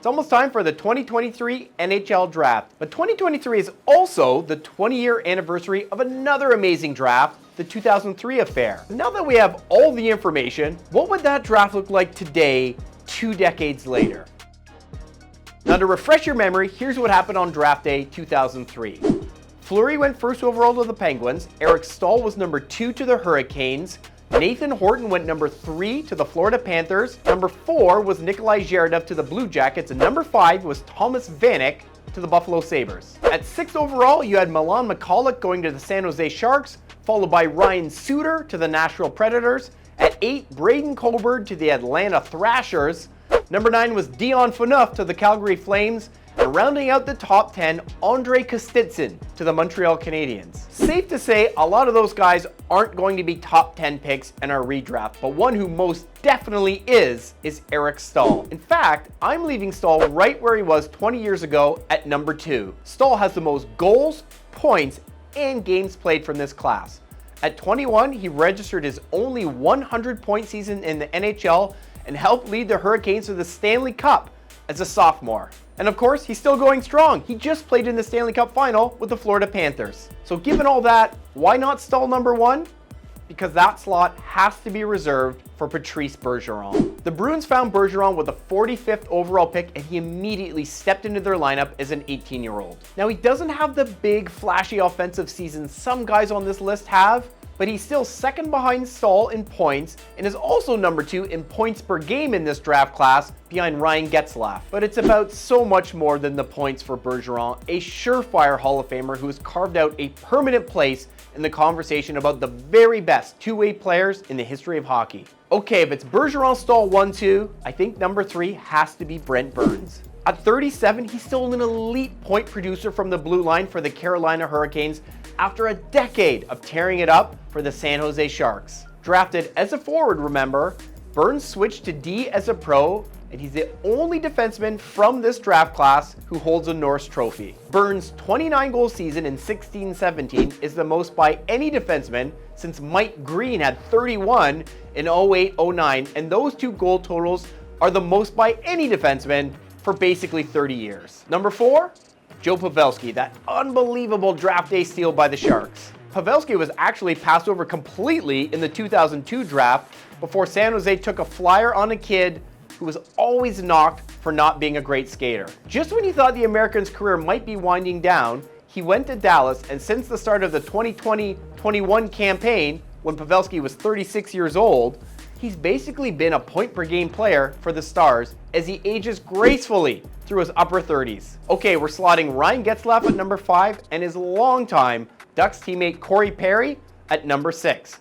It's almost time for the 2023 NHL Draft, but 2023 is also the 20-year anniversary of another amazing draft, the 2003 affair. Now that we have all the information, what would that draft look like today, 2 decades later? Now to refresh your memory, here's what happened on draft day 2003. Fleury went first overall to the Penguins, Eric Staal was number 2 to the Hurricanes, Nathan Horton went number 3 to the Florida Panthers, number 4 was Nikolai Zherdev to the Blue Jackets, and number 5 was Thomas Vanek to the Buffalo Sabres. At 6th overall, you had Milan Michalek going to the San Jose Sharks, followed by Ryan Suter to the Nashville Predators. At 8, Braden Coburn to the Atlanta Thrashers. Number 9 was Dion Phaneuf to the Calgary Flames. And rounding out the top 10, Andrei Kostitsyn to the Montreal Canadiens. Safe to say, a lot of those guys aren't going to be top 10 picks in our redraft, but one who most definitely is Eric Staal. In fact, I'm leaving Staal right where he was 20 years ago at number 2. Staal has the most goals, points, and games played from this class. At 21, he registered his only 100-point season in the NHL and helped lead the Hurricanes to the Stanley Cup as a sophomore. And of course, he's still going strong. He just played in the Stanley Cup final with the Florida Panthers. So given all that, why not Staal number 1? Because that slot has to be reserved for Patrice Bergeron. The Bruins found Bergeron with the 45th overall pick, and he immediately stepped into their lineup as an 18-year-old. Now, he doesn't have the big, flashy offensive season some guys on this list have, but he's still second behind Staal in points and is also number 2 in points per game in this draft class behind Ryan Getzlaf. But it's about so much more than the points for Bergeron, a surefire Hall of Famer who has carved out a permanent place in the conversation about the very best two-way players in the history of hockey. Okay, if it's Bergeron, Staal 1-2, I think number 3 has to be Brent Burns. At 37, he's still an elite point producer from the blue line for the Carolina Hurricanes after a decade of tearing it up for the San Jose Sharks. Drafted as a forward, remember, Burns switched to D as a pro, and he's the only defenseman from this draft class who holds a Norris Trophy. Burns' 29-goal season in 16-17 is the most by any defenseman since Mike Green had 31 in 08-09, and those 2 goal totals are the most by any defenseman for basically 30 years. Number 4, Joe Pavelski, that unbelievable draft day steal by the Sharks. Pavelski was actually passed over completely in the 2002 draft before San Jose took a flyer on a kid who was always knocked for not being a great skater. Just when he thought the American's career might be winding down, he went to Dallas, and since the start of the 2020-21 campaign, when Pavelski was 36 years old, he's basically been a point-per-game player for the Stars as he ages gracefully through his upper 30s. Okay, we're slotting Ryan Getzlaf at number 5 and his longtime Ducks teammate Corey Perry at number 6.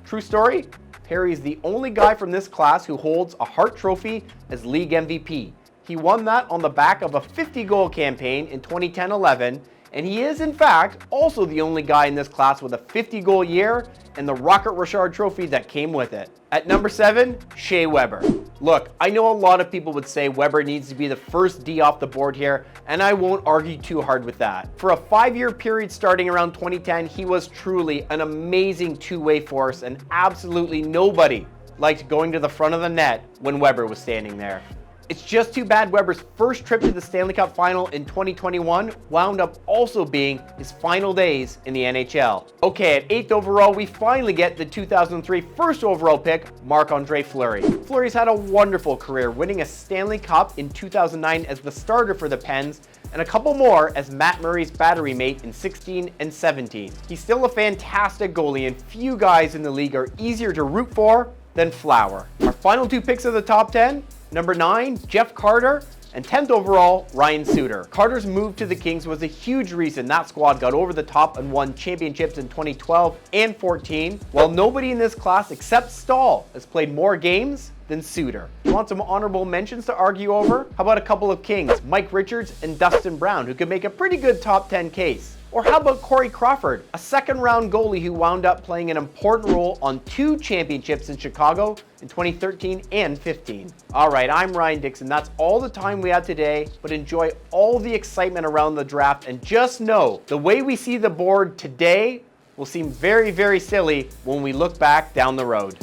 True story? Perry is the only guy from this class who holds a Hart Trophy as league MVP. He won that on the back of a 50-goal campaign in 2010-11, and he is, in fact, also the only guy in this class with a 50-goal year and the Rocket Richard Trophy that came with it. At number 7, Shea Weber. Look, I know a lot of people would say Weber needs to be the first D off the board here, and I won't argue too hard with that. For a 5-year period starting around 2010, he was truly an amazing two-way force, and absolutely nobody liked going to the front of the net when Weber was standing there. It's just too bad Weber's first trip to the Stanley Cup final in 2021 wound up also being his final days in the NHL. Okay, at 8th overall, we finally get the 2003 first overall pick, Marc-Andre Fleury. Fleury's had a wonderful career, winning a Stanley Cup in 2009 as the starter for the Pens, and a couple more as Matt Murray's battery mate in 16 and 17. He's still a fantastic goalie, and few guys in the league are easier to root for than Flower. Our final 2 picks of the top 10, number 9, Jeff Carter, and 10th overall, Ryan Suter. Carter's move to the Kings was a huge reason that squad got over the top and won championships in 2012 and 14, while nobody in this class except Staal has played more games than Suter. You want some honorable mentions to argue over? How about a couple of Kings, Mike Richards and Dustin Brown, who could make a pretty good top 10 case? Or how about Corey Crawford, a second-round goalie who wound up playing an important role on 2 championships in Chicago in 2013 and 15. All right, I'm Ryan Dixon. That's all the time we have today, but enjoy all the excitement around the draft, and just know the way we see the board today will seem very, very silly when we look back down the road.